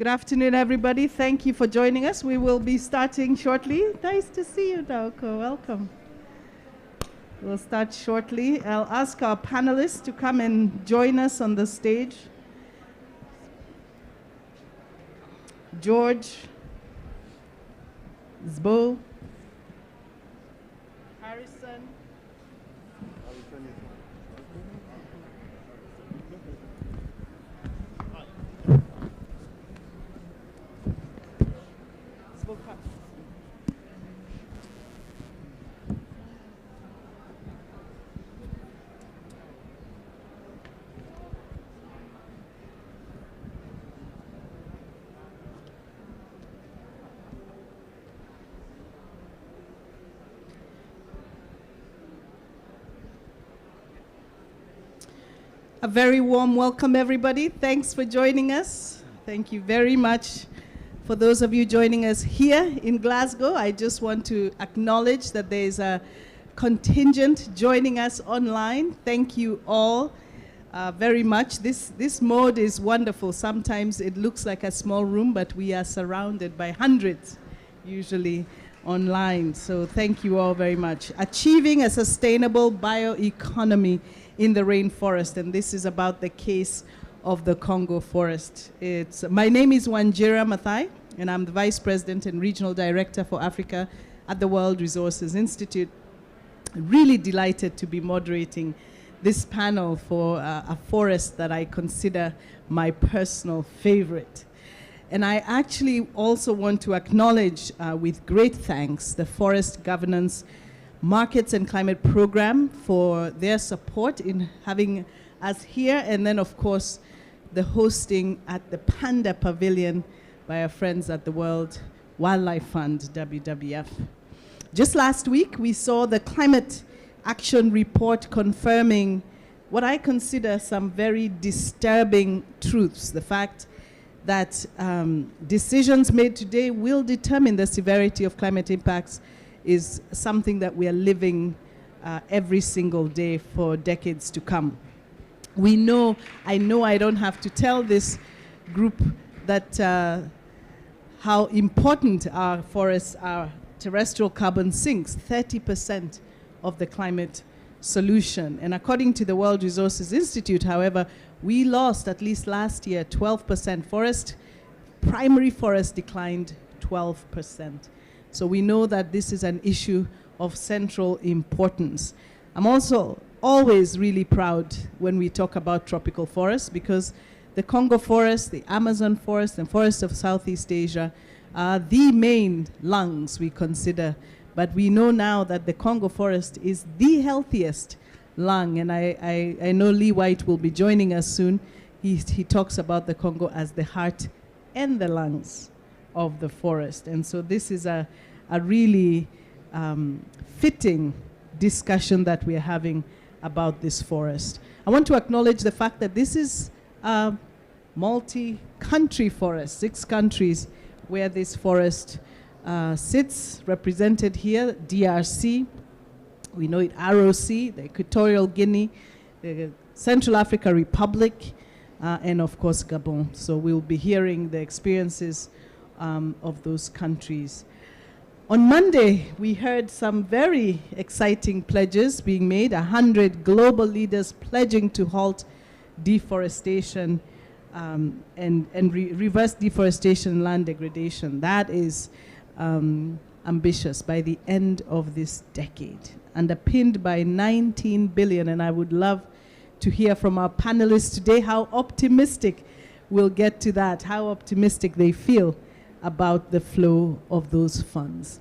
Good afternoon, everybody. Thank you for joining us. We will be starting shortly. Nice to see you, Dauko. Welcome. We'll start shortly. I'll ask our panelists to come and join us on the stage. George, Zbo, Harrison. Zbo, come. A very warm welcome, everybody. Thanks for joining us. Thank you very much. For those of you joining us here in Glasgow, I just want to acknowledge that there is a contingent joining us online. Thank you all very much. This mode is wonderful. Sometimes it looks like a small room, but we are surrounded by hundreds, usually online. So thank you all very much. Achieving a sustainable bioeconomy in the rainforest, and this is about the case of the Congo forest. My name is Wanjira Mathai, and I'm the Vice President and Regional Director for Africa at the World Resources Institute. Really delighted to be moderating this panel for a forest that I consider my personal favorite. And I actually also want to acknowledge with great thanks the Forest Governance Markets and Climate Program for their support in having us here, and then of course the hosting at the Panda Pavilion by our friends at the World Wildlife Fund, WWF. Just last week we saw the Climate Action Report confirming what I consider some very disturbing truths. The fact that decisions made today will determine the severity of climate impacts is something that we are living every single day for decades to come. I know I don't have to tell this group that how important our forests are. Terrestrial carbon sinks 30% of the climate solution. And according to the World Resources Institute, however, we lost, at least last year, 12%. Primary forest declined 12%. So we know that this is an issue of central importance. I'm also always really proud when we talk about tropical forests, because the Congo forest, the Amazon forest, and forests of Southeast Asia are the main lungs we consider. But we know now that the Congo forest is the healthiest lung, and I know Lee White will be joining us soon. He talks about the Congo as the heart and the lungs of the forest. And so this is a really fitting discussion that we're having about this forest. I want to acknowledge the fact that this is a multi-country forest, 6 countries where this forest sits, represented here: DRC, we know it, ROC, the Equatorial Guinea, the Central African Republic, and of course Gabon. So we'll be hearing the experiences of those countries. On Monday, we heard some very exciting pledges being made, 100 global leaders pledging to halt deforestation and reverse deforestation and land degradation. That is ambitious by the end of this decade, underpinned by 19 billion. And I would love to hear from our panelists today how optimistic we'll get to that, how optimistic they feel about the flow of those funds.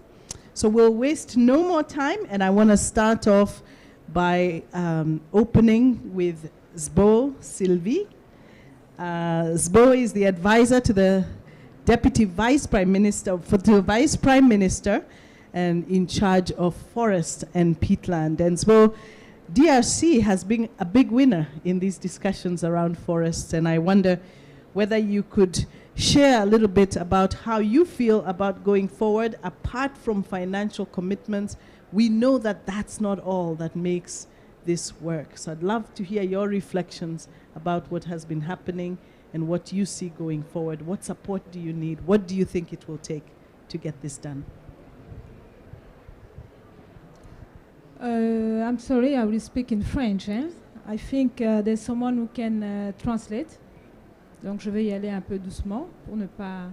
So we'll waste no more time, and I want to start off by opening with Zbo Sylvie. Zbo is the advisor to the Deputy Vice Prime Minister, and in charge of forest and peatland. And Zbo, DRC has been a big winner in these discussions around forests, and I wonder whether you could share a little bit about how you feel about going forward apart from financial commitments. We know that that's not all that makes this work. So I'd love to hear your reflections about what has been happening and what you see going forward. What support do you need? What do you think it will take to get this done? I'm sorry, I will speak in French. I think there's someone who can translate. Donc je vais y aller un peu doucement pour ne pas...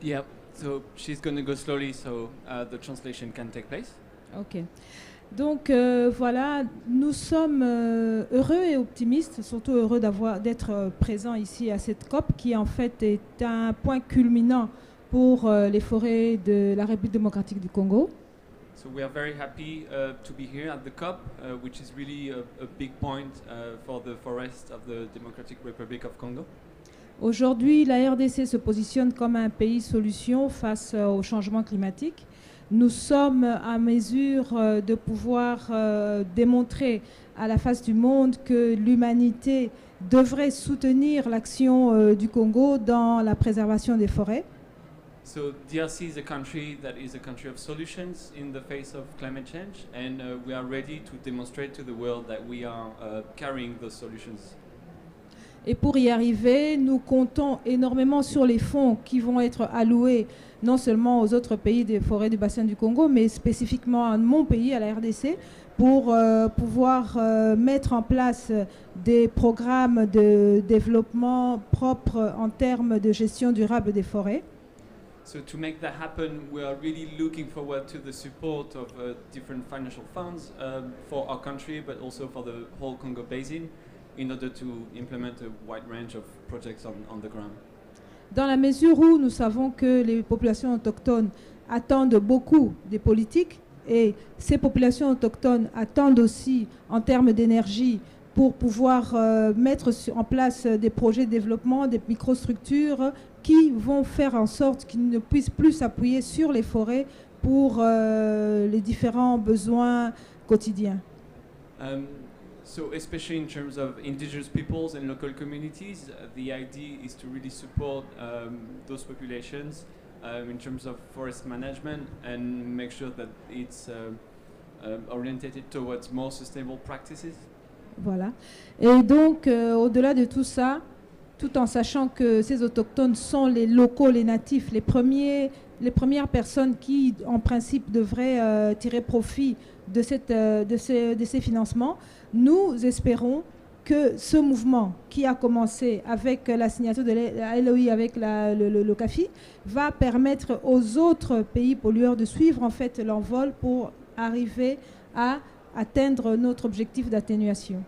Yeah, so she's going to go slowly so the translation can take place. Ok. Donc voilà, nous sommes heureux et optimistes, surtout heureux d'être présents ici à cette COP qui en fait est un point culminant pour les forêts de la République démocratique du Congo. So we are very happy to be here at the COP, which is really a big point for the forest of the Democratic Republic of Congo. Aujourd'hui, la RDC se positionne comme un pays solution face au changement climatique. Nous sommes à mesure de pouvoir démontrer à la face du monde que l'humanité devrait soutenir l'action du Congo dans la préservation des forêts. So DRC is a country that is a country of solutions in the face of climate change, and we are ready to demonstrate to the world that we are carrying those solutions. Et pour y arriver, nous comptons énormément sur les fonds qui vont être alloués non seulement aux autres pays des forêts du bassin du Congo, mais spécifiquement à mon pays, à la RDC, pour pouvoir mettre en place des programmes de développement propres en termes de gestion durable des forêts. So to make that happen, we are really looking forward to the support of different financial funds for our country, but also for the whole Congo Basin, in order to implement a wide range of projects on the ground. Dans la mesure où nous savons que les populations autochtones attendent beaucoup des politiques, et ces populations autochtones attendent aussi en termes d'énergie pour pouvoir mettre en place des projets de développement, des microstructures qui vont faire en sorte qu'ils ne puissent plus s'appuyer sur les forêts pour les différents besoins quotidiens. So especially in terms of indigenous peoples and local communities, the idea is to really support those populations in terms of forest management and make sure that it's oriented towards more sustainable practices. Voilà. Et donc, au-delà de tout ça, tout en sachant que ces autochtones sont les locaux, les natifs, les premières personnes qui, en principe, devraient tirer profit de ces financements, nous espérons que ce mouvement qui a commencé avec la signature de la LOI avec le CAFI va permettre aux autres pays pollueurs de suivre en fait l'envol pour arriver à atteindre notre objectif d'atténuation.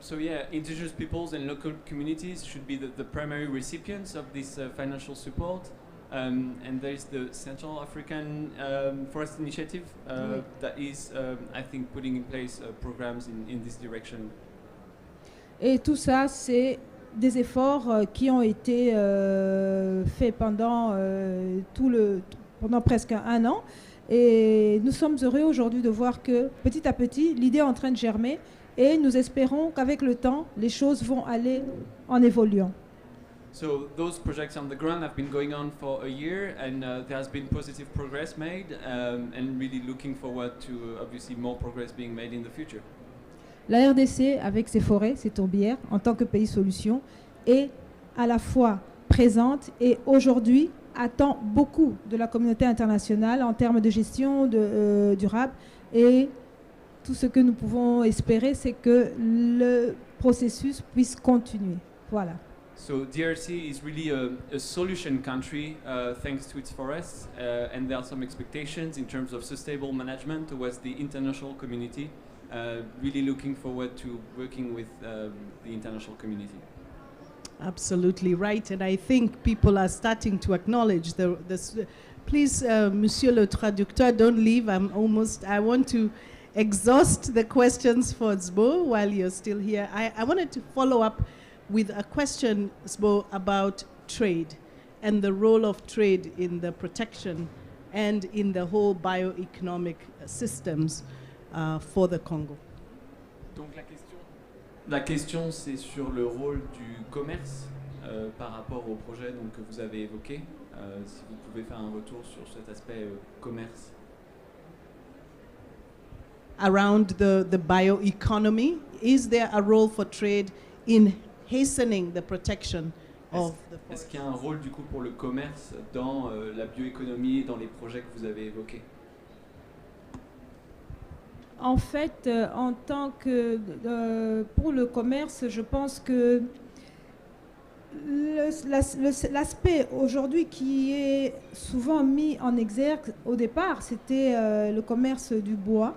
So yeah, indigenous peoples and local communities should be the primary recipients of this financial support. And there is the Central African Forest Initiative that is, I think, putting in place programs in this direction. Et tout ça, c'est des efforts qui ont été faits pendant presque un an. Et nous sommes heureux aujourd'hui de voir que petit à petit, l'idée est en train de germer. Et nous espérons qu'avec le temps, les choses vont aller en évoluant. So those projects on the ground have been going on for a year, and there has been positive progress made, and really looking forward to obviously more progress being made in the future. La RDC, avec ses forêts, ses tourbières, en tant que pays solution, est à la fois présente et aujourd'hui attend beaucoup de la communauté internationale en termes de gestion durable. Et tout ce que nous pouvons espérer, c'est que le processus puisse continuer. Voilà. So DRC is really a solution country thanks to its forests, and there are some expectations in terms of sustainable management towards the international community. Really looking forward to working with the international community. Absolutely right, and I think people are starting to acknowledge this. Please, Monsieur le Traducteur, don't leave. I want to exhaust the questions for Zbo while you're still here. I wanted to follow up with a question, Zbo, about trade and the role of trade in the protection and in the whole bioeconomic systems for the Congo. Donc la question c'est sur le rôle du commerce par rapport au projet donc, que vous avez évoqué. Si vous pouvez faire un retour sur cet aspect commerce. Around the bioeconomy, is there a role for trade in hastening the protection of the Est-ce forest. qu'il y a un rôle du coup pour le commerce dans la bioéconomie, dans les projets que vous avez évoqués? En fait, en tant que pour le commerce, je pense que l'aspect aujourd'hui qui est souvent mis en exergue au départ, c'était le commerce du bois.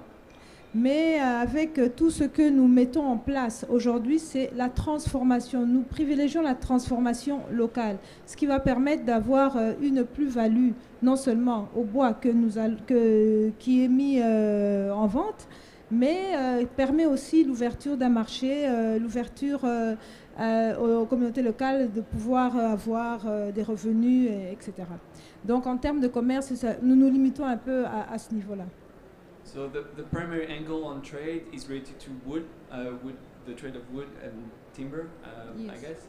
Mais avec tout ce que nous mettons en place aujourd'hui, c'est la transformation. Nous privilégions la transformation locale, ce qui va permettre d'avoir une plus-value, non seulement au bois qui est mis en vente, mais permet aussi l'ouverture d'un marché, l'ouverture aux communautés locales de pouvoir avoir des revenus, etc. Donc en termes de commerce, nous nous limitons un peu à ce niveau-là. So the primary angle on trade is related to wood, the trade of wood and timber, I Yes. guess.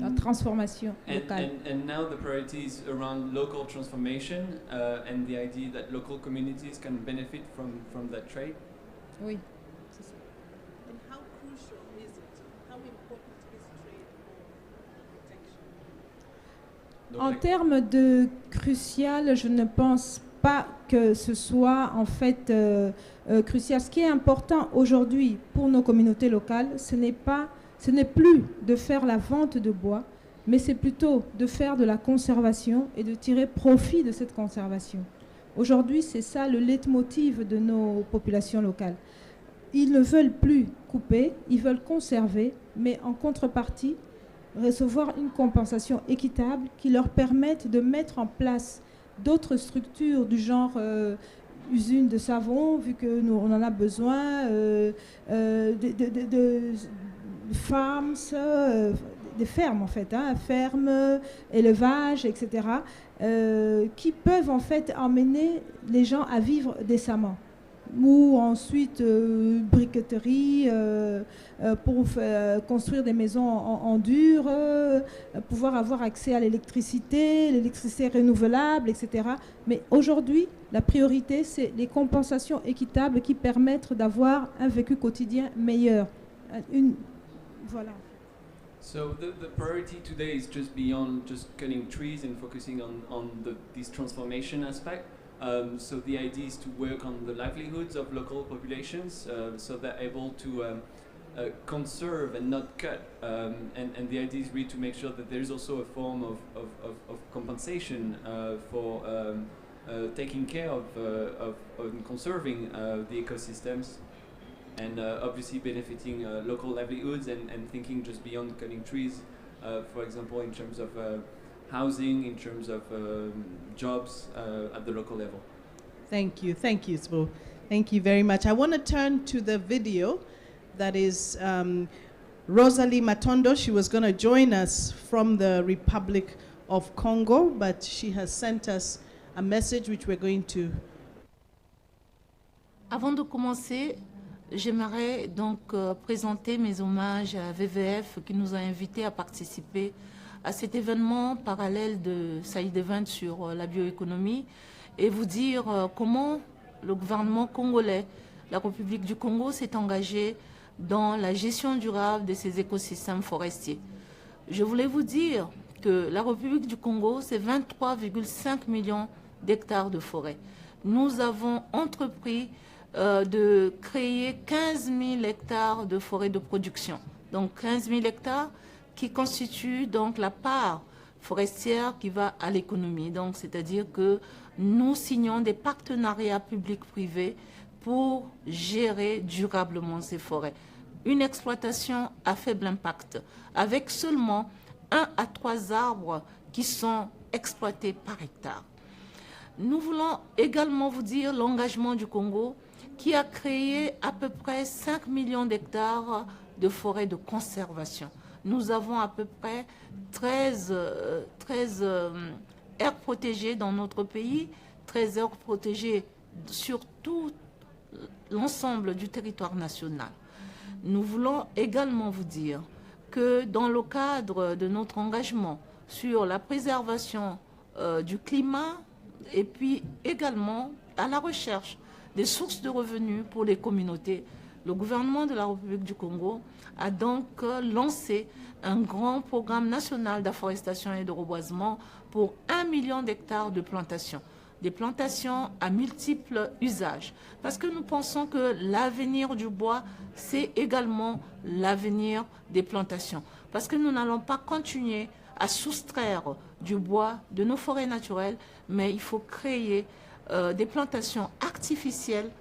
La transformation locale. And now the priority is around local transformation and the idea that local communities can benefit from that trade. Oui. And how crucial is it? How important is trade for protection? Donc, En termes de crucial, je ne pense pas que ce soit en fait crucial. Ce qui est important aujourd'hui pour nos communautés locales, ce n'est plus de faire la vente de bois, mais c'est plutôt de faire de la conservation et de tirer profit de cette conservation. Aujourd'hui, c'est ça le leitmotiv de nos populations locales. Ils ne veulent plus couper, ils veulent conserver, mais en contrepartie, recevoir une compensation équitable qui leur permette de mettre en place d'autres structures du genre usines de savon, vu que nous on en a besoin, de farms, des fermes en fait, fermes, élevage, etc., qui peuvent en fait emmener les gens à vivre décemment. Ou ensuite briqueterie pour construire des maisons en dur, pouvoir avoir accès à l'électricité renouvelable, etc. Mais aujourd'hui, la priorité, c'est les compensations équitables qui permettent d'avoir un vécu quotidien meilleur. Voilà. So the priority today is just beyond just cutting trees and focusing on this transformation aspect. So the idea is to work on the livelihoods of local populations, so they're able to conserve and not cut. And the idea is really to make sure that there is also a form of compensation for taking care of conserving the ecosystems. And obviously benefiting local livelihoods and thinking just beyond cutting trees, for example, in terms of housing, in terms of jobs at the local level. Thank you, Sbo. Thank you very much. I want to turn to the video that is Rosalie Matondo. She was going to join us from the Republic of Congo, but she has sent us a message which we're going to... Avant de commencer, j'aimerais donc présenter mes hommages à WWF qui nous a invités à participer à cet événement parallèle de Side Event sur la bioéconomie et vous dire comment le gouvernement congolais, la République du Congo, s'est engagé dans la gestion durable de ces écosystèmes forestiers. Je voulais vous dire que la République du Congo, c'est 23,5 millions d'hectares de forêt. Nous avons entrepris de créer 15 000 hectares de forêt de production. Donc 15 000 hectares qui constituent donc la part forestière qui va à l'économie. Donc c'est-à-dire que nous signons des partenariats publics-privés pour gérer durablement ces forêts. Une exploitation à faible impact, avec seulement 1 à 3 arbres qui sont exploités par hectare. Nous voulons également vous dire l'engagement du Congo qui a créé à peu près 5 millions d'hectares de forêts de conservation. Nous avons à peu près 13 aires protégées dans notre pays, 13 aires protégées sur tout l'ensemble du territoire national. Nous voulons également vous dire que dans le cadre de notre engagement sur la préservation du climat et puis également à la recherche des sources de revenus pour les communautés, Le gouvernement de la République du Congo a donc lancé un grand programme national d'afforestation et de reboisement pour 1 million d'hectares de plantations. Des plantations à multiples usages. Parce que nous pensons que l'avenir du bois, c'est également l'avenir des plantations. Parce que nous n'allons pas continuer à soustraire du bois de nos forêts naturelles, mais il faut créer des plantations artificielles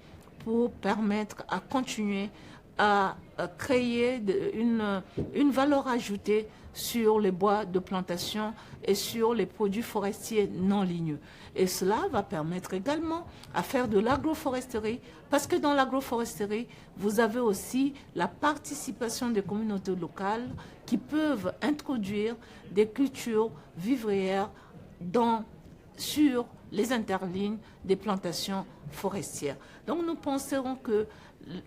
pour permettre à continuer à créer une valeur ajoutée sur les bois de plantation et sur les produits forestiers non ligneux. Et cela va permettre également à faire de l'agroforesterie, parce que dans l'agroforesterie, vous avez aussi la participation des communautés locales qui peuvent introduire des cultures vivrières sur les interlignes des plantations forestières. Donc nous penserons que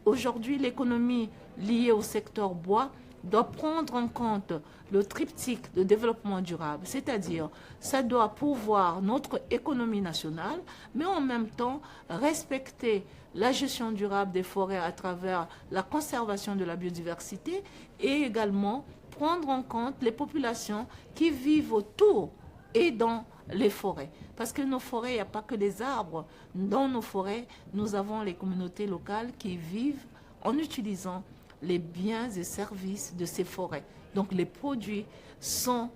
aujourd'hui l'économie liée au secteur bois doit prendre en compte le triptyque de développement durable, c'est-à-dire ça doit pourvoir notre économie nationale, mais en même temps respecter la gestion durable des forêts à travers la conservation de la biodiversité et également prendre en compte les populations qui vivent autour et dans les forêts. Parce que nos forêts, il n'y a pas que des arbres. Dans nos forêts, nous avons les communautés locales qui vivent en utilisant les biens et services de ces forêts. Donc les produits sont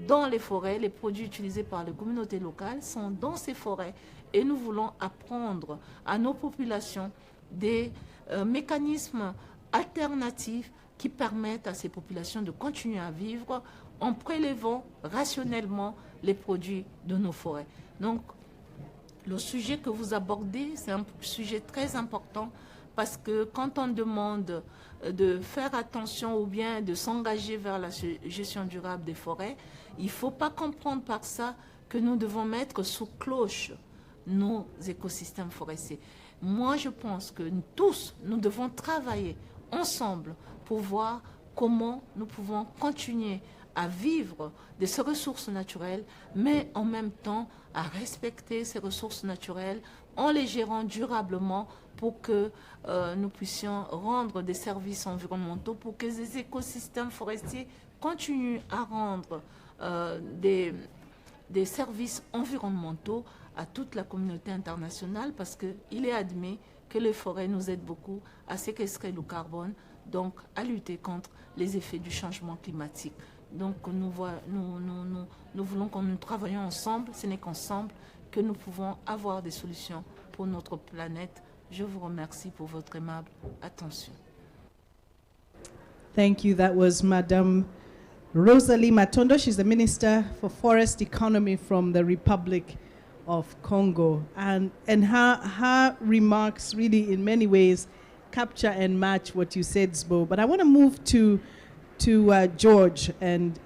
dans les forêts, les produits utilisés par les communautés locales sont dans ces forêts et nous voulons apprendre à nos populations des mécanismes alternatifs qui permettent à ces populations de continuer à vivre en prélevant rationnellement les produits de nos forêts. Donc le sujet que vous abordez, c'est un sujet très important parce que quand on demande de faire attention ou bien de s'engager vers la gestion durable des forêts, il ne faut pas comprendre par ça que nous devons mettre sous cloche nos écosystèmes forestiers. Moi, je pense que tous, nous devons travailler ensemble pour voir comment nous pouvons continuer à vivre de ces ressources naturelles, mais en même temps à respecter ces ressources naturelles en les gérant durablement pour que nous puissions rendre des services environnementaux, pour que les écosystèmes forestiers continuent à rendre des services environnementaux à toute la communauté internationale, parce qu'il est admis que les forêts nous aident beaucoup à séquestrer le carbone, donc à lutter contre les effets du changement climatique. Donc nous voulons que nous travaillions ensemble, ce n'est qu'ensemble que nous pouvons avoir des solutions pour notre planète. Je vous remercie pour votre aimable attention. Thank you. That was Madame Rosalie Matondo. She's the Minister for Forest Economy from the Republic of Congo. And her remarks really in many ways capture and match what you said, Sbo. But I want to move to George, and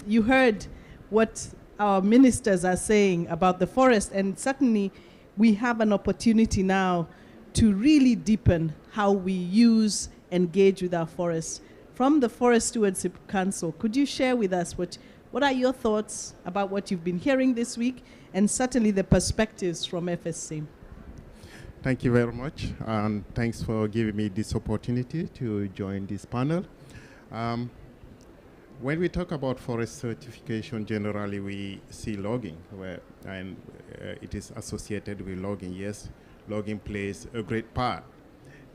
you heard what our ministers are saying about the forest, and certainly we have an opportunity now to really deepen how we use, engage with our forests. From the Forest Stewardship Council, could you share with us what are your thoughts about what you've been hearing this week, and certainly the perspectives from FSC? Thank you very much, and thanks for giving me this opportunity to join this panel. When we talk about forest certification, generally we see logging, and it is associated with logging. Yes, logging plays a great part.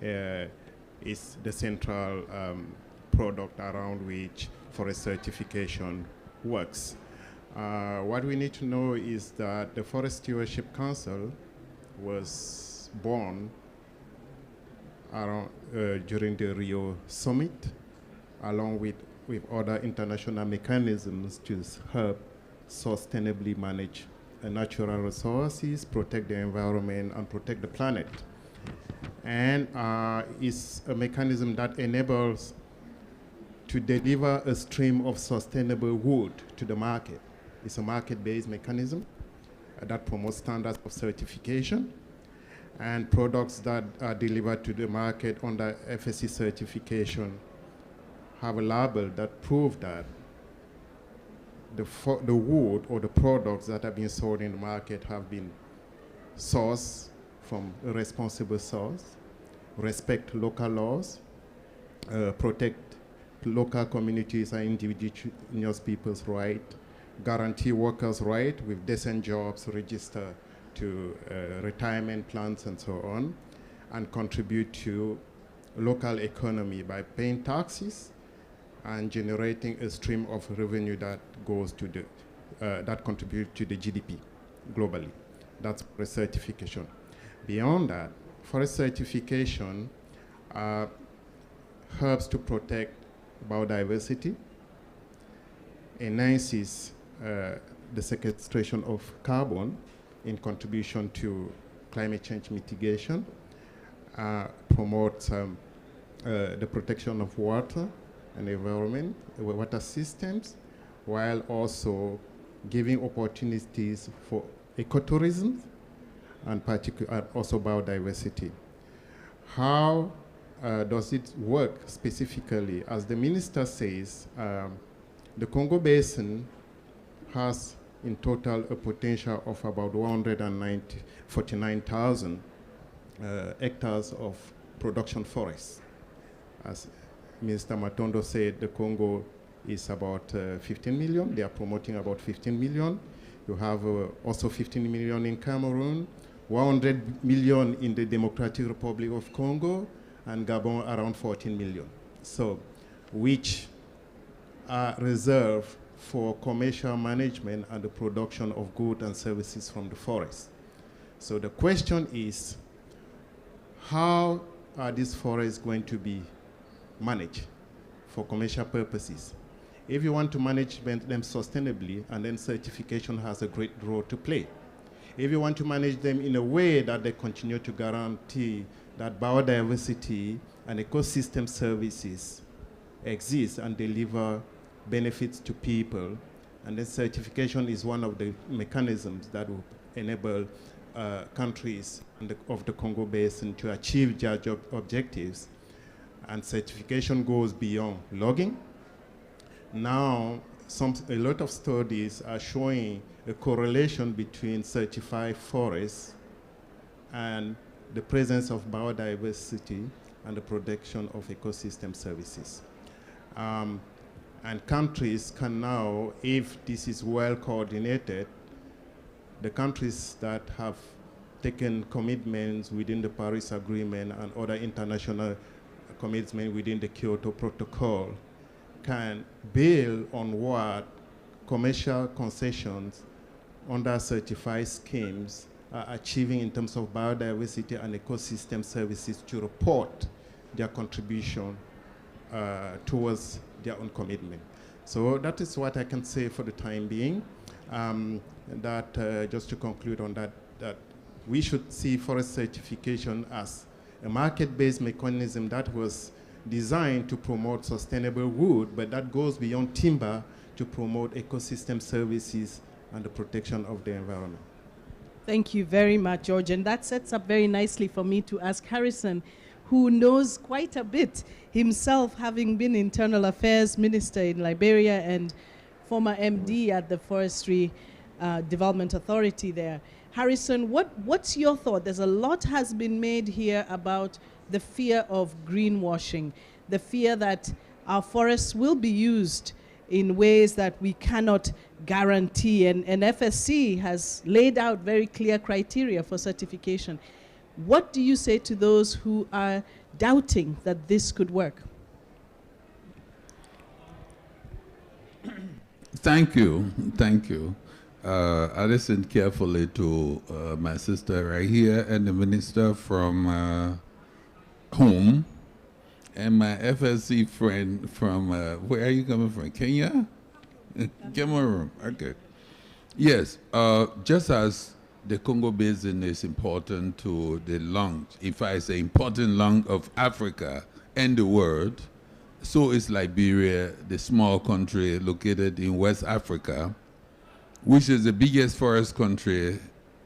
It's the central product around which forest certification works. What we need to know is that the Forest Stewardship Council was born around, during the Rio Summit, along with other international mechanisms to help sustainably manage natural resources, protect the environment, and protect the planet. And it's a mechanism that enables to deliver a stream of sustainable wood to the market. It's a market-based mechanism that promotes standards of certification, and products that are delivered to the market under FSC certification have a label that prove that the wood or the products that have been sold in the market have been sourced from a responsible source, respect local laws, protect local communities and indigenous people's rights, guarantee workers' rights with decent jobs, register to retirement plans and so on, and contribute to local economy by paying taxes and generating a stream of revenue that goes to the, that contribute to the GDP globally. That's forest certification. Beyond that, forest certification helps to protect biodiversity, enhances the sequestration of carbon in contribution to climate change mitigation, promotes the protection of water and environment, water systems, while also giving opportunities for ecotourism and also biodiversity. How does it work specifically? As the minister says, the Congo Basin has in total a potential of about 149,000 hectares of production forests. As Minister Matondo said, the Congo is about 15 million. They are promoting about 15 million. You have also 15 million in Cameroon, 100 million in the Democratic Republic of Congo, and Gabon around 14 million. So, which are reserved for commercial management and the production of goods and services from the forest. So the question is, how are these forests going to be managed for commercial purposes? If you want to manage them sustainably, and then certification has a great role to play. If you want to manage them in a way that they continue to guarantee that biodiversity and ecosystem services exist and deliver benefits to people, and then certification is one of the mechanisms that will enable countries of the Congo Basin to achieve their objectives. And certification goes beyond logging. Now, a lot of studies are showing a correlation between certified forests and the presence of biodiversity and the protection of ecosystem services. And countries can now, if this is well coordinated, the countries that have taken commitments within the Paris Agreement and other international commitments within the Kyoto Protocol can build on what commercial concessions under certified schemes are achieving in terms of biodiversity and ecosystem services to report their contribution towards their own commitment. So that is what I can say for the time being. Just to conclude on that, that we should see forest certification as a market-based mechanism that was designed to promote sustainable wood, but that goes beyond timber to promote ecosystem services and the protection of the environment. Thank you very much, George. And that sets up very nicely for me to ask Harrison, who knows quite a bit himself, having been Internal Affairs Minister in Liberia and former MD at the Forestry Development Authority there. Harrison, what's your thought? There's a lot has been made here about the fear of greenwashing, the fear that our forests will be used in ways that we cannot guarantee. And FSC has laid out very clear criteria for certification. What do you say to those who are doubting that this could work? Thank you. Thank you. I listened carefully to my sister right here and the minister from home, and my FSC friend from, where are you coming from? Kenya? Cameroon, okay. Yes, just as the Congo Basin is important to the lungs, if I say important lung of Africa and the world, so is Liberia, the small country located in West Africa, which is the biggest forest country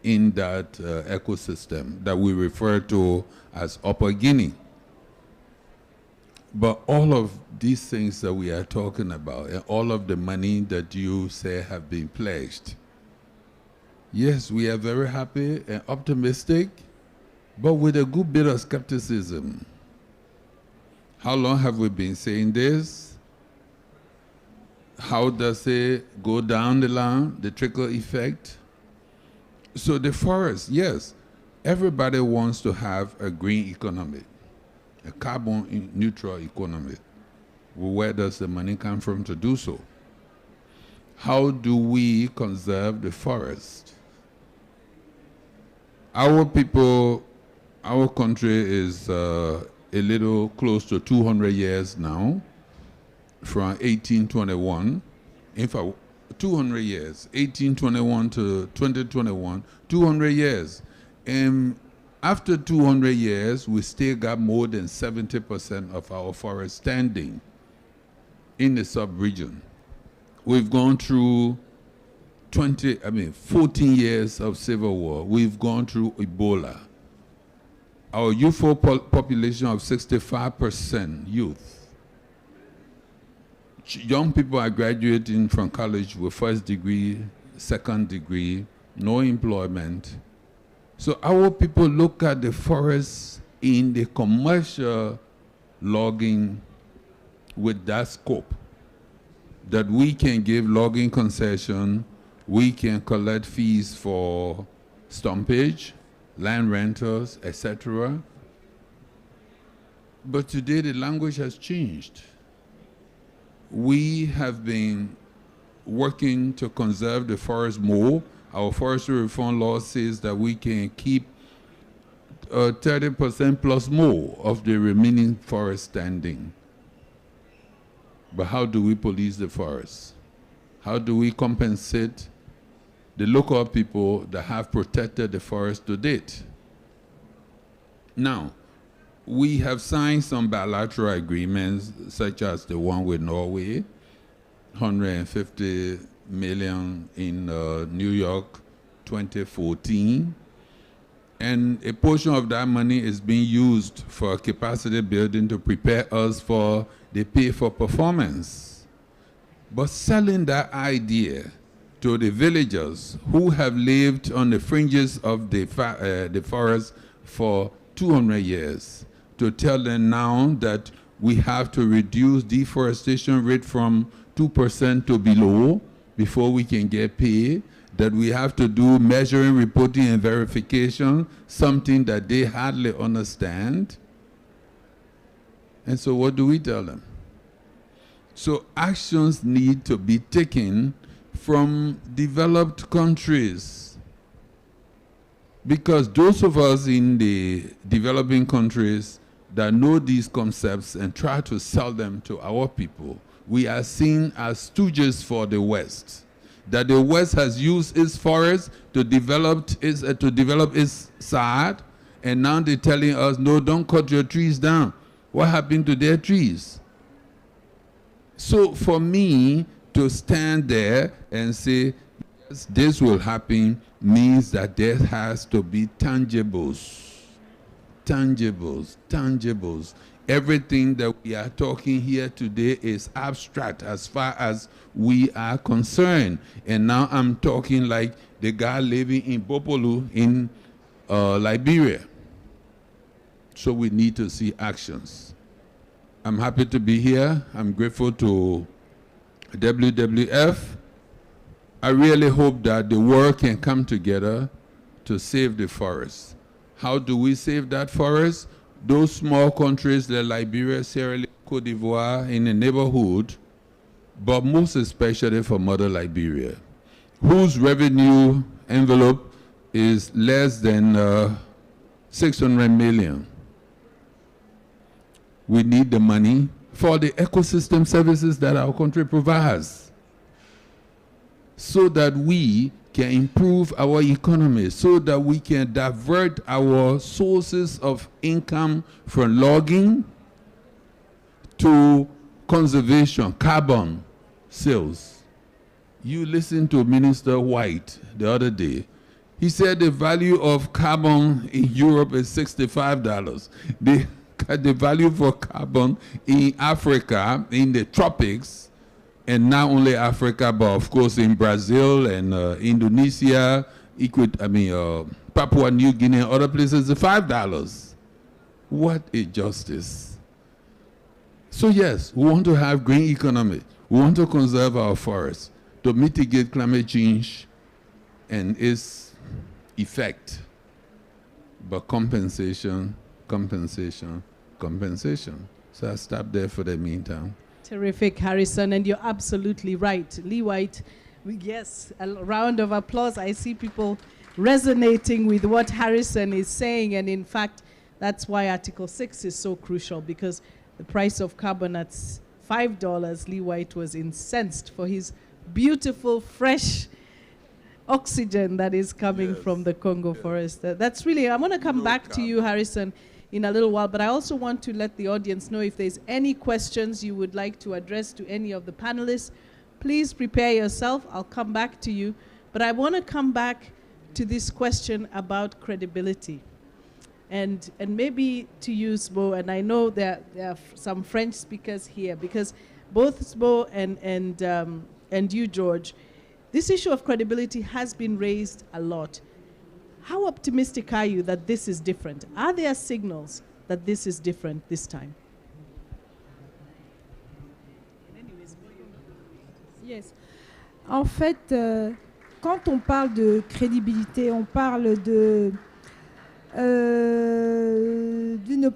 in that ecosystem that we refer to as Upper Guinea. But all of these things that we are talking about, and all of the money that you say have been pledged, yes, we are very happy and optimistic but with a good bit of skepticism. How long have we been saying this? How does it go down the line, the trickle effect? So the forest, yes, everybody wants to have a green economy, a carbon neutral economy. Well, where does the money come from to do so? How do we conserve the forest? Our people, our country is a little close to 200 years now, from 1821. In fact, 200 years, 1821 to 2021, 200 years. And after 200 years, we still got more than 70% of our forest standing in the sub-region. We've gone through 14 years of civil war. We've gone through Ebola. Our youthful population of 65% youth. Young people are graduating from college with first degree, second degree, no employment. So our people look at the forest in the commercial logging with that scope, that we can give logging concession, we can collect fees for stumpage, land rentals, etc. But today the language has changed. We have been working to conserve the forest more. Our forestry reform law says that we can keep 30% plus more of the remaining forest standing. But how do we police the forest? How do we compensate the local people that have protected the forest to date? Now, we have signed some bilateral agreements, such as the one with Norway, 150 million in New York, 2014. And a portion of that money is being used for capacity building to prepare us for the pay for performance. But selling that idea to the villagers who have lived on the fringes of the forest for 200 years, to tell them now that we have to reduce deforestation rate from 2% to below before we can get paid, that we have to do measuring, reporting, and verification, something that they hardly understand. And so what do we tell them? So actions need to be taken from developed countries, because those of us in the developing countries that know these concepts and try to sell them to our people, we are seen as stooges for the West. That the West has used its forests to develop its side, and now they're telling us, no, don't cut your trees down. What happened to their trees? So for me to stand there and say, yes, this will happen, means that there has to be tangibles. Everything that we are talking here today is abstract as far as we are concerned. And now I'm talking like the guy living in Bopolu in Liberia. So we need to see actions. I'm happy to be here. I'm grateful to WWF. I really hope that the world can come together to save the forest. How do we save that forest? Those small countries like Liberia, Sierra Leone, Cote d'Ivoire in the neighborhood, but most especially for Mother Liberia, whose revenue envelope is less than 600 million. We need the money for the ecosystem services that our country provides, so that we can improve our economy, so that we can divert our sources of income from logging to conservation, carbon sales. You listened to Minister White the other day. He said the value of carbon in Europe is $65. The value for carbon in Africa, in the tropics, and not only Africa, but of course in Brazil and Indonesia Papua New Guinea and other places is $5. What a justice. So yes, we want to have green economy. We want to conserve our forests to mitigate climate change and its effect. But compensation. So I'll stop there for the meantime. Terrific, Harrison, and you're absolutely right. Lee White, yes, a round of applause. I see people resonating with what Harrison is saying, and in fact, that's why Article 6 is so crucial, because the price of carbon at $5, Lee White was incensed for his beautiful, fresh oxygen that is coming from the Congo forest. That's really, I'm going to come back to you, Harrison, in a little while, but I also want to let the audience know if there's any questions you would like to address to any of the panelists, please prepare yourself. I'll come back to you. But I want to come back to this question about credibility. And maybe to you, Sbo, and I know there are some French speakers here, because both Sbo and you, George, this issue of credibility has been raised a lot. How optimistic are you that this is different? Are there signals that this is different this time? Yes. En fait, quand on parle de crédibilité, on parle d'une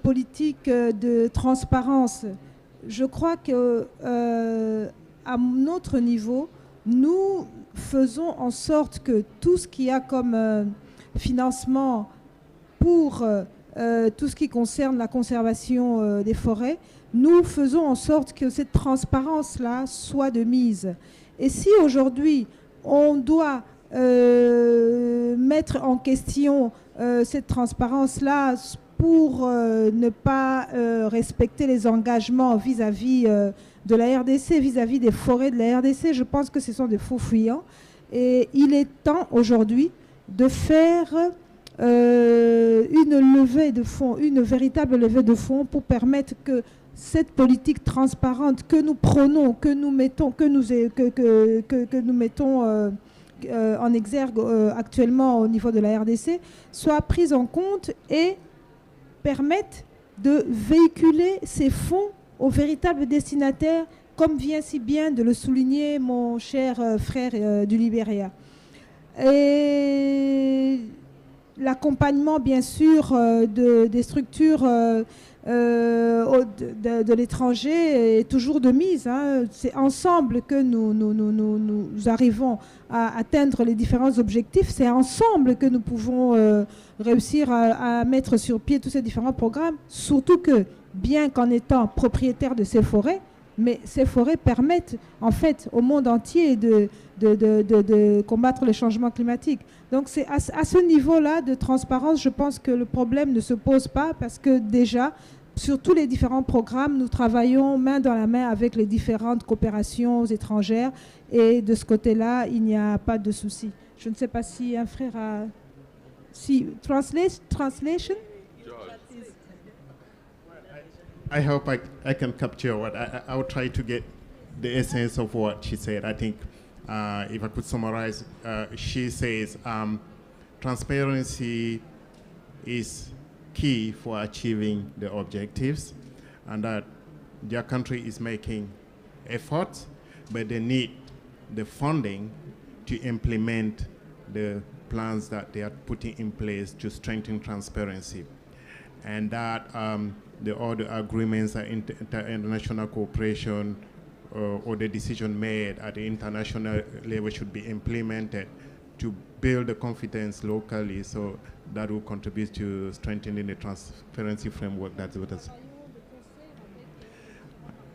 politique de transparence. Je crois que à notre niveau, nous faisons en sorte que tout ce qu'il y a comme financement pour tout ce qui concerne la conservation des forêts, nous faisons en sorte que cette transparence-là soit de mise. Et si aujourd'hui on doit mettre en question cette transparence-là pour ne pas respecter les engagements vis-à-vis de la RDC, vis-à-vis des forêts de la RDC, je pense que ce sont des faux fuyants. Et il est temps aujourd'hui de faire une levée de fonds, une véritable levée de fonds pour permettre que cette politique transparente que nous prônons, que nous mettons en exergue actuellement au niveau de la RDC, soit prise en compte et permette de véhiculer ces fonds aux véritables destinataires, comme vient si bien de le souligner mon cher frère du Libéria. Et l'accompagnement, bien sûr, des structures de l'étranger est toujours de mise. Hein. C'est ensemble que nous arrivons à atteindre les différents objectifs. C'est ensemble que nous pouvons réussir à mettre sur pied tous ces différents programmes. Surtout que, bien qu'en étant propriétaire de ces forêts, mais ces forêts permettent en fait au monde entier de combattre le changement climatique. Donc c'est à ce niveau-là de transparence, je pense que le problème ne se pose pas, parce que déjà, sur tous les différents programmes, nous travaillons main dans la main avec les différentes coopérations étrangères, et de ce côté-là, il n'y a pas de souci. Je ne sais pas si un frère a... Si, translation? I hope I can capture what I will try to get the essence of what she said. I think if I could summarize, she says transparency is key for achieving the objectives, and that their country is making efforts, but they need the funding to implement the plans that they are putting in place to strengthen transparency. And that the other agreements are international cooperation or the decision made at the international level should be implemented to build the confidence locally, so that will contribute to strengthening the transparency framework. That's what it's.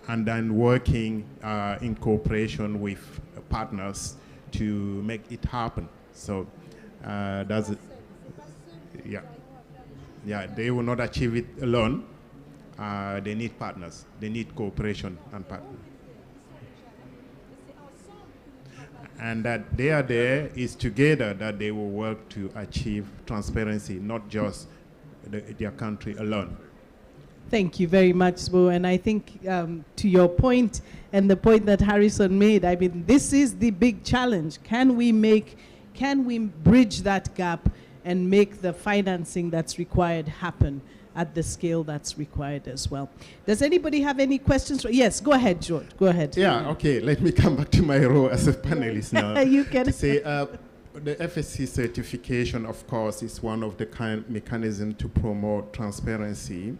And then working in cooperation with partners to make it happen. So that's it. Yeah. Yeah, they will not achieve it alone. They need partners. They need cooperation and partners. And that they are there is together that they will work to achieve transparency, not just their country alone. Thank you very much, Sbo. And I think to your point and the point that Harrison made, I mean, this is the big challenge. Can we make can we bridge that gap and make the financing that's required happen at the scale that's required as well? Does anybody have any questions? Yes, go ahead, George. Go ahead. Yeah, okay. Let me come back to my role as a panelist now. You can. To say, the FSC certification, of course, is one of the kind mechanisms to promote transparency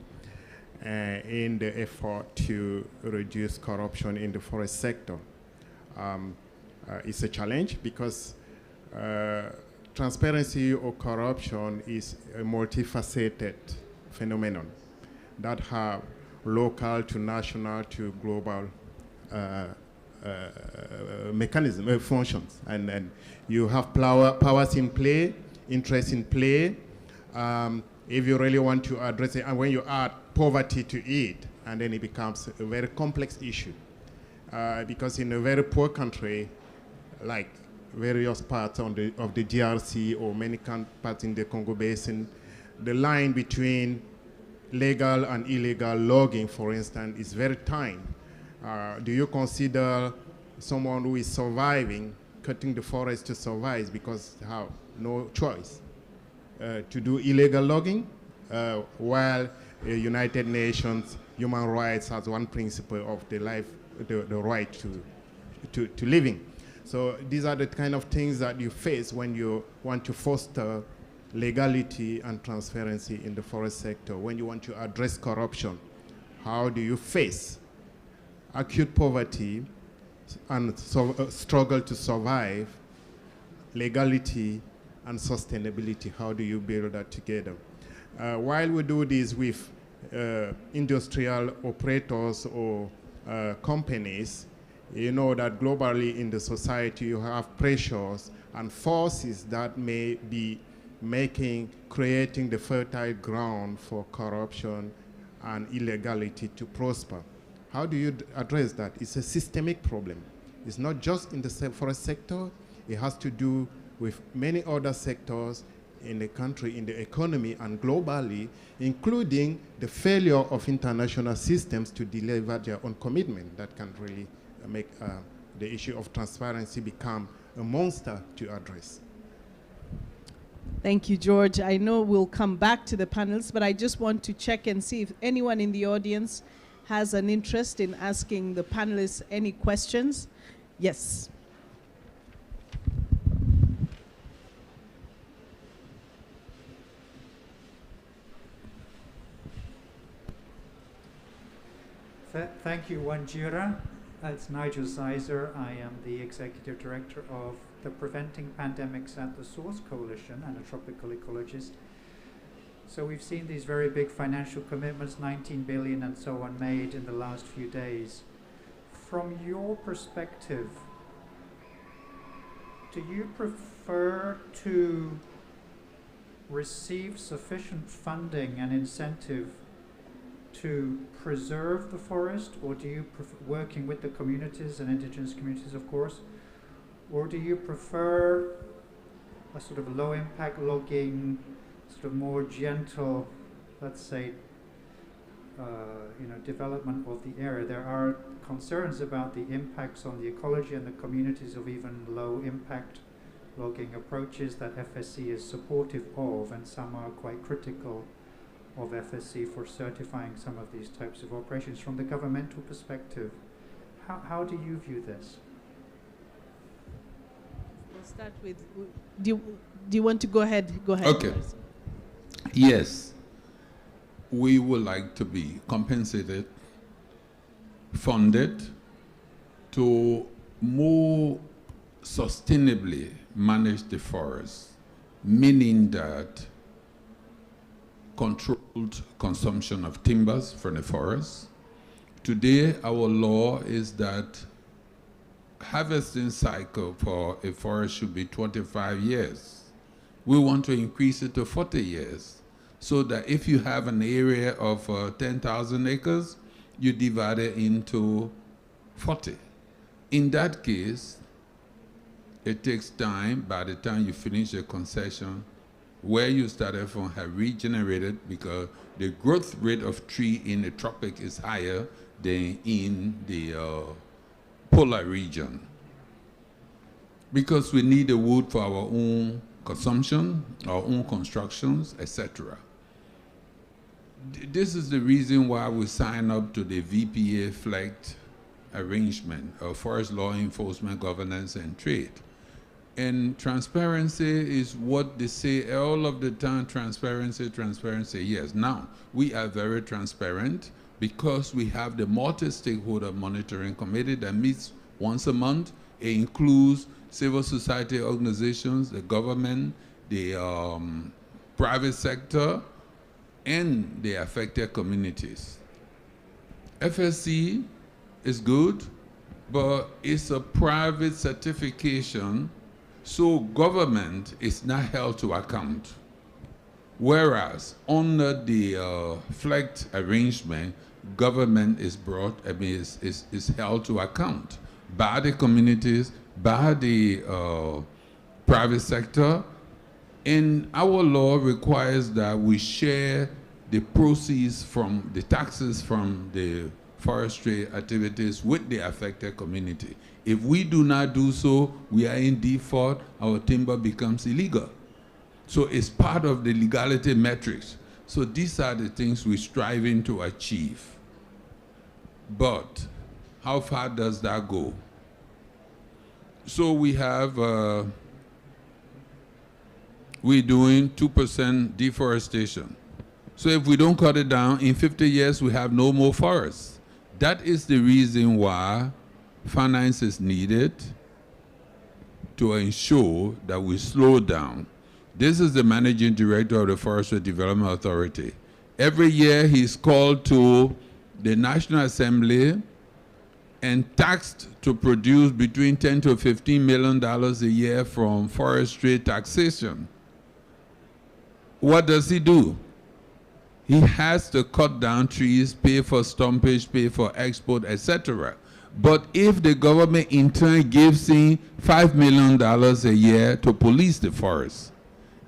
in the effort to reduce corruption in the forest sector. It's a challenge because transparency or corruption is a multifaceted phenomenon that have local to national to global mechanism functions, and you have powers in play, interests in play. If you really want to address it, and when you add poverty to it, and then it becomes a very complex issue, because in a very poor country, like various parts of the DRC or many parts in the Congo Basin, the line between legal and illegal logging, for instance, is very tiny. Do you consider someone who is surviving, cutting the forest to survive because they have no choice to do illegal logging, while United Nations human rights has one principle of the right to living? So these are the kind of things that you face when you want to foster legality and transparency in the forest sector. When you want to address corruption, how do you face acute poverty and struggle to survive, legality and sustainability? How do you build that together? While we do this with industrial operators or companies, you know that globally in the society you have pressures and forces that may be creating the fertile ground for corruption and illegality to prosper. How do you address that? It's a systemic problem. It's not just in the forest sector. It has to do with many other sectors in the country, in the economy, and globally, including the failure of international systems to deliver their own commitment that can really make the issue of transparency become a monster to address. Thank you, George. I know we'll come back to the panels, but I just want to check and see if anyone in the audience has an interest in asking the panelists any questions. Yes. Thank you, Wanjira. It's Nigel Sizer. I am the Executive Director of the Preventing Pandemics at the Source Coalition and a tropical ecologist. So we've seen these very big financial commitments, 19 billion and so on, made in the last few days. From your perspective, do you prefer to receive sufficient funding and incentive to preserve the forest, or do you prefer working with the communities and indigenous communities, of course, or do you prefer a sort of low impact logging, sort of more gentle, let's say, development of the area? There are concerns about the impacts on the ecology and the communities of even low impact logging approaches that FSC is supportive of, and some are quite critical of FSC for certifying some of these types of operations. From the governmental perspective, how do you view this? We'll start with, do you want to go ahead? Go ahead. Okay. Yes, we would like to be compensated, funded to more sustainably manage the forest, meaning that controlled consumption of timbers from the forest. Today, our law is that harvesting cycle for a forest should be 25 years. We want to increase it to 40 years, so that if you have an area of 10,000 acres, you divide it into 40. In that case, it takes time. By the time you finish the concession, where you started from have regenerated, because the growth rate of tree in the tropic is higher than in the polar region. because we need the wood for our own consumption, our own constructions, etc. This is the reason why we sign up to the VPA FLECT arrangement of Forest Law Enforcement, Governance, and Trade. And transparency is what they say all of the time, transparency, transparency, yes. Now, we are very transparent because we have the multi-stakeholder monitoring committee that meets once a month. It includes civil society organizations, the government, the private sector, and the affected communities. FSC is good, but it's a private certification, so government is not held to account. Whereas under the FLECT arrangement, government is is held to account by the communities, by the private sector, and our law requires that we share the proceeds from the taxes from the forestry activities with the affected community. If we do not do so, we are in default, our timber becomes illegal. So it's part of the legality metrics. So these are the things we're striving to achieve. But how far does that go? So we have, we're doing 2% deforestation. So if we don't cut it down, in 50 years, we have no more forests. That is the reason why finance is needed to ensure that we slow down. This is the managing director of the Forestry Development Authority. Every year, he's called to the National Assembly and taxed to produce between $10 to $15 million a year from forestry taxation. What does he do? He has to cut down trees, pay for stumpage, pay for export, etc. But if the government in turn gives him $5 million a year to police the forest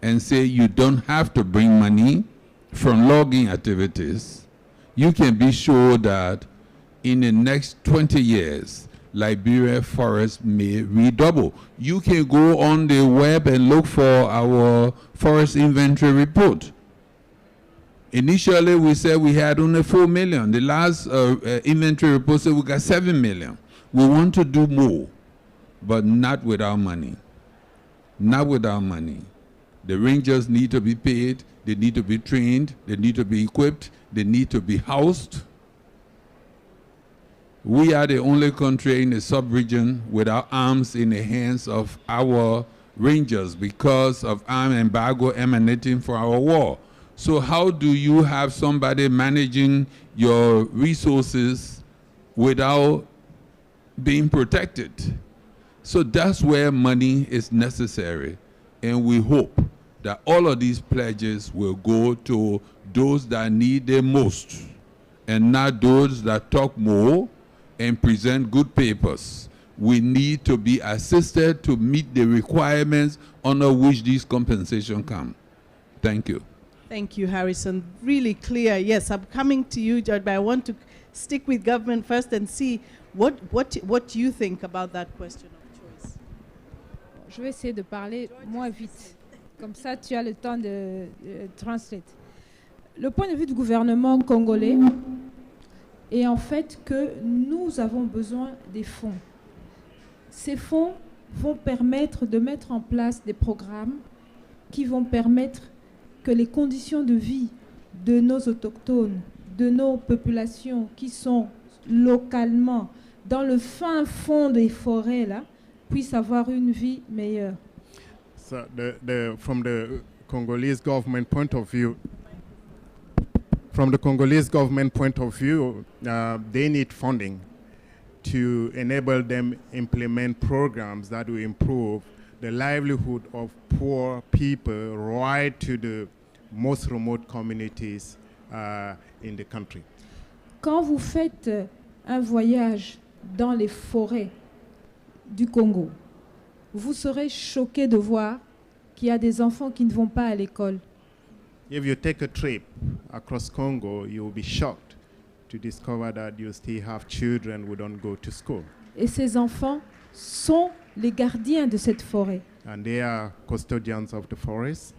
and say you don't have to bring money from logging activities, you can be sure that in the next 20 years, Liberia forest may redouble. You can go on the web and look for our forest inventory report. Initially, we said we had only 4 million. The last inventory report said we got 7 million. We want to do more, but not without money. Not without money. The rangers need to be paid, they need to be trained, they need to be equipped, they need to be housed. We are the only country in the sub-region without arms in the hands of our rangers because of arms embargo emanating from our war. So how do you have somebody managing your resources without being protected? So that's where money is necessary. And we hope that all of these pledges will go to those that need them most and not those that talk more and present good papers. We need to be assisted to meet the requirements under which these compensations come. Thank you. Thank you, Harrison. Really clear. Yes, I'm coming to you, Judge, but I want to stick with government first and see what you think about that question of choice. Je vais essayer de parler moins vite. Comme ça, tu as le temps de translate. Le point de vue du gouvernement congolais est en fait que nous avons besoin des fonds. Ces fonds vont permettre de mettre en place des programmes qui vont permettre que les conditions de vie de nos autochtones, de nos populations qui sont localement dans le fin fond des forêts là, puissent avoir une vie meilleure. So from the Congolese government point of view, they need funding to enable them implement programs that will improve the livelihood of poor people right to the most remote communities in the country. Quand vous faites un voyage dans les forêts du Congo, vous serez choqué de voir qu'il y a des enfants qui ne vont pas à l'école. If you take a trip across Congo, you will be shocked to discover that you still have children who don't go to school. Et ces enfants sont les gardiens de cette forêt. and they are custodians of the forest.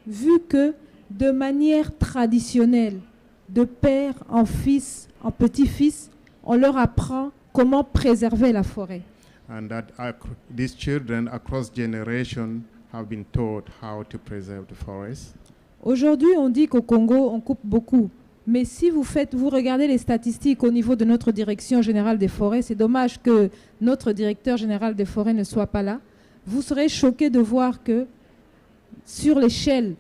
Vu que de manière traditionnelle, de père en fils, en petit-fils, on leur apprend comment préserver la forêt. And that these children across generations have been taught how to preserve the forest. Aujourd'hui, on dit qu'au Congo, on coupe beaucoup. Mais si vous regardez les statistiques au niveau de notre direction générale des forêts, c'est dommage que notre directeur général des forêts ne soit pas là. Vous serez choqués de voir que sur l'échelle,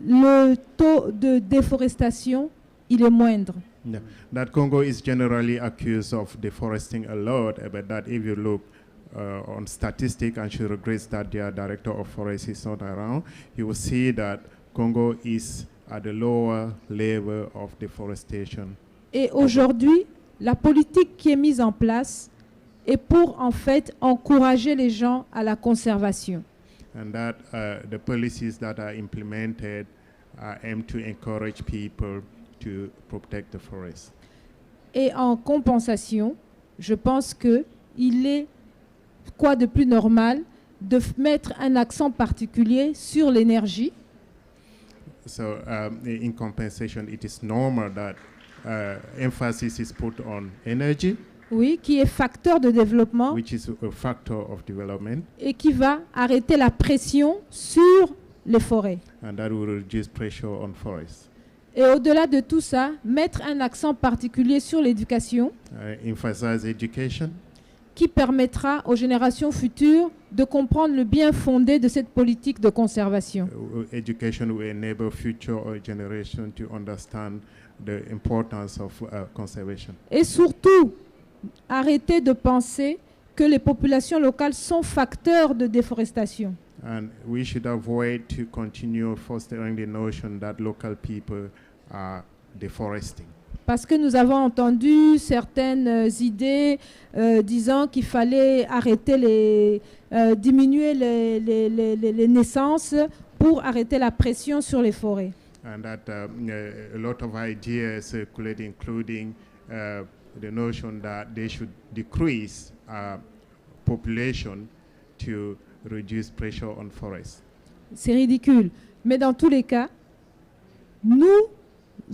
le taux de déforestation, il est moindre. Yeah. That Congo is generally accused of deforesting a lot, but that if you look on statistics, and she regrets that their director of forest is not around, you will see that Congo is at the lower level of deforestation. Et aujourd'hui, la politique qui est mise en place est pour en fait encourager les gens à la conservation. And that the policies that are implemented aim to encourage people to protect the forest. Et en compensation, je pense qu'il est quoi de plus normal de mettre un accent particulier sur l'énergie. So in compensation, it is normal that emphasis is put on energy, Oui, qui est facteur de développement which is a factor of development, et qui va arrêter la pression sur les forêts. and that will reduce pressure on forests. Et au-delà de tout ça, mettre un accent particulier sur l'éducation Emphasize education, qui permettra aux générations futures de comprendre le bien fondé de cette politique de conservation. Education will enable future generations to understand the importance of conservation. Et surtout, arrêter de penser que les populations locales sont facteurs de déforestation. And we should avoid to continue fostering the notion that local people are deforesting. Parce que nous avons entendu certaines idées disant qu'il fallait arrêter diminuer les naissances pour arrêter la pression sur les forêts. And that a lot of ideas circulate, including the notion that they should decrease population to reduce pressure on forests. C'est ridicule. Mais dans tous les cas, nous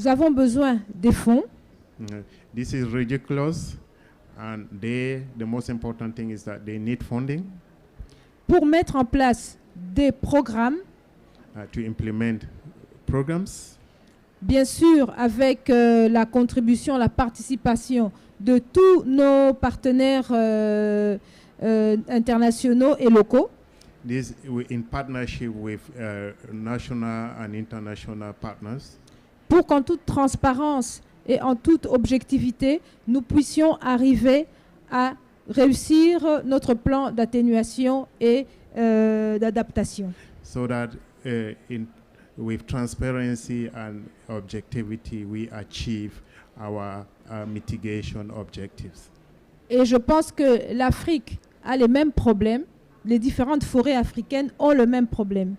avons besoin des fonds. This is ridiculous, and the most important thing is that they need funding Pour mettre en place des programmes, to implement programs, bien sûr avec la contribution, la participation de tous nos partenaires internationaux et locaux. this in partnership with national and international partners, Pour qu'en toute transparence et en toute objectivité, nous puissions arriver à réussir notre plan d'atténuation et d'adaptation. so that with transparency and objectivity, we achieve our mitigation objectives. Et je pense que l'Afrique a les mêmes problèmes, les différentes forêts africaines ont le même problème.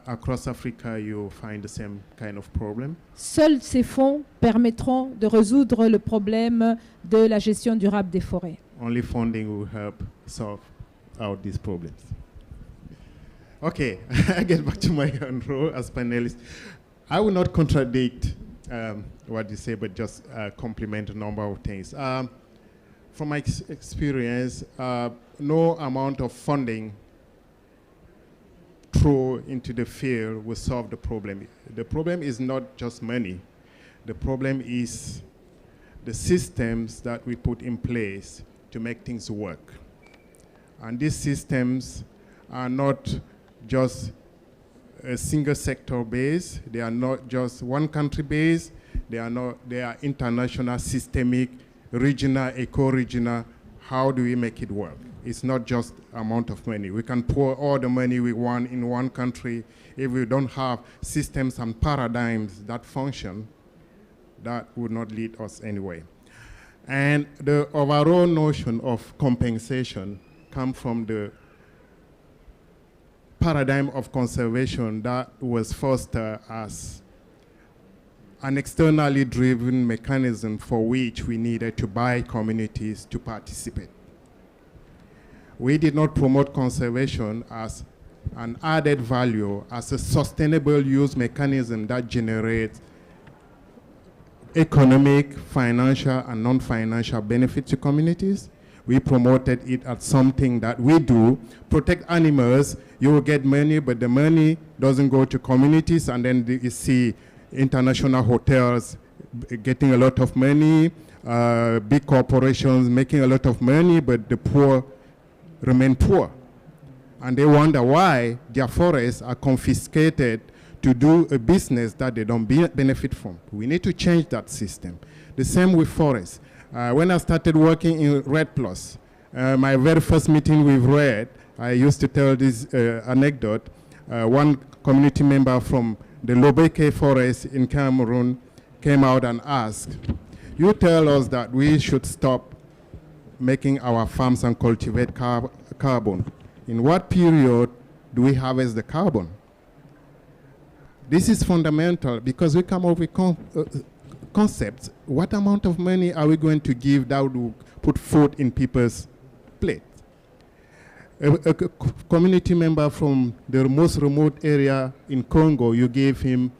Across Africa, you find the same kind of problem. Seuls ces fonds permettront de résoudre le problème de la gestion durable des forêts. Only funding will help solve out these problems. Okay, I get back to my own role as panelist. I will not contradict what you say, but just compliment a number of things. From my experience, no amount of funding thrown into the field will solve the problem. The problem is not just money. The problem is the systems that we put in place to make things work. And these systems are not just a single sector base. They are not just one country base. They are international, systemic, regional, eco-regional. How do we make it work? It's not just amount of money. We can pour all the money we want in one country. If we don't have systems and paradigms that function, that would not lead us anywhere. And the overall notion of compensation comes from the paradigm of conservation that was fostered as an externally driven mechanism for which we needed to buy communities to participate. We did not promote conservation as an added value, as a sustainable use mechanism that generates economic, financial, and non-financial benefit to communities. We promoted it as something that we do. Protect animals, you will get money, but the money doesn't go to communities, and then you see international hotels getting a lot of money, big corporations making a lot of money, but the poor remain poor. And they wonder why their forests are confiscated to do a business that they don't benefit from. We need to change that system. The same with forests. When I started working in Red Plus, my very first meeting with Red, I used to tell this anecdote. One community member from the Lobeke forest in Cameroon came out and asked, you tell us that we should stop making our farms and cultivate carbon. In what period do we harvest the carbon? This is fundamental because we come up with concepts. What amount of money are we going to give that will put food in people's plate? A community member from the most remote area in Congo, you gave him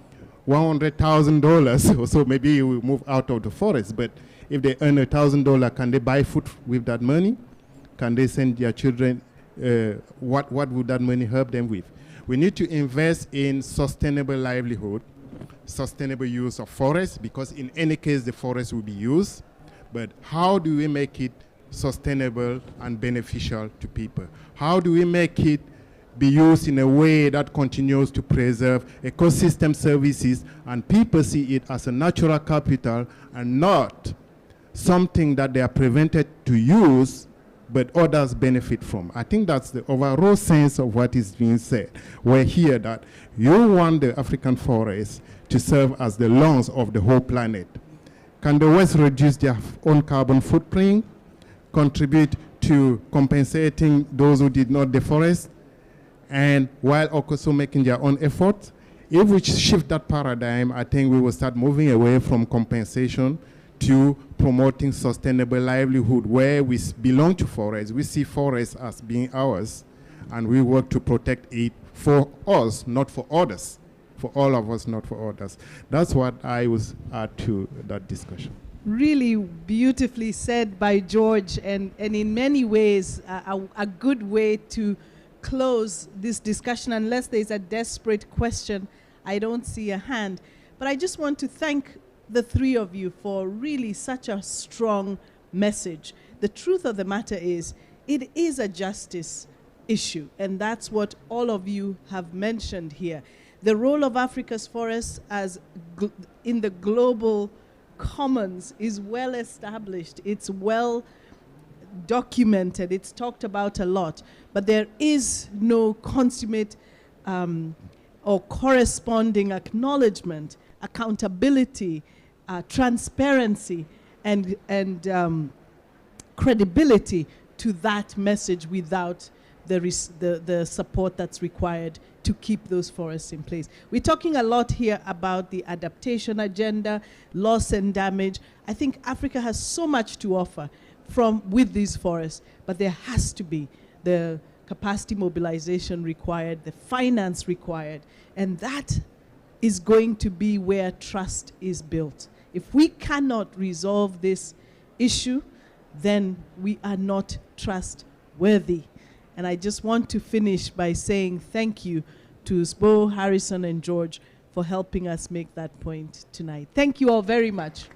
$100,000 or so, maybe he will move out of the forest. But if they earn $1,000, can they buy food with that money? Can they send their children? What would that money help them with? We need to invest in sustainable livelihood, sustainable use of forests, because in any case the forest will be used. But how do we make it sustainable and beneficial to people? How do we make it be used in a way that continues to preserve ecosystem services and people see it as a natural capital and not something that they are prevented to use but others benefit from? I think that's the overall sense of what is being said. We're here that you want the African forest to serve as the lungs of the whole planet. Can the West reduce their own carbon footprint, contribute to compensating those who did not deforest, and while also making their own efforts? If we shift that paradigm, I think we will start moving away from compensation to promoting sustainable livelihood where we belong to forests. We see forests as being ours, and we work to protect it for us, not for others. For all of us, not for others. That's what I was add to that discussion. Really beautifully said by George, and in many ways a good way to close this discussion. Unless there's a desperate question, I don't see a hand. But I just want to thank the three of you for really such a strong message. The truth of the matter is, it is a justice issue, and that's what all of you have mentioned here. The role of Africa's forests as in the global commons is well established. It's well documented. It's talked about a lot. But there is no consummate or corresponding acknowledgement, accountability, transparency, and credibility to that message without the support that's required to keep those forests in place. We're talking a lot here about the adaptation agenda, loss and damage. I think Africa has so much to offer with these forests, but there has to be the capacity mobilization required, the finance required, and that is going to be where trust is built. If we cannot resolve this issue, then we are not trustworthy. And I just want to finish by saying thank you to Sbo, Harrison, and George for helping us make that point tonight. Thank you all very much.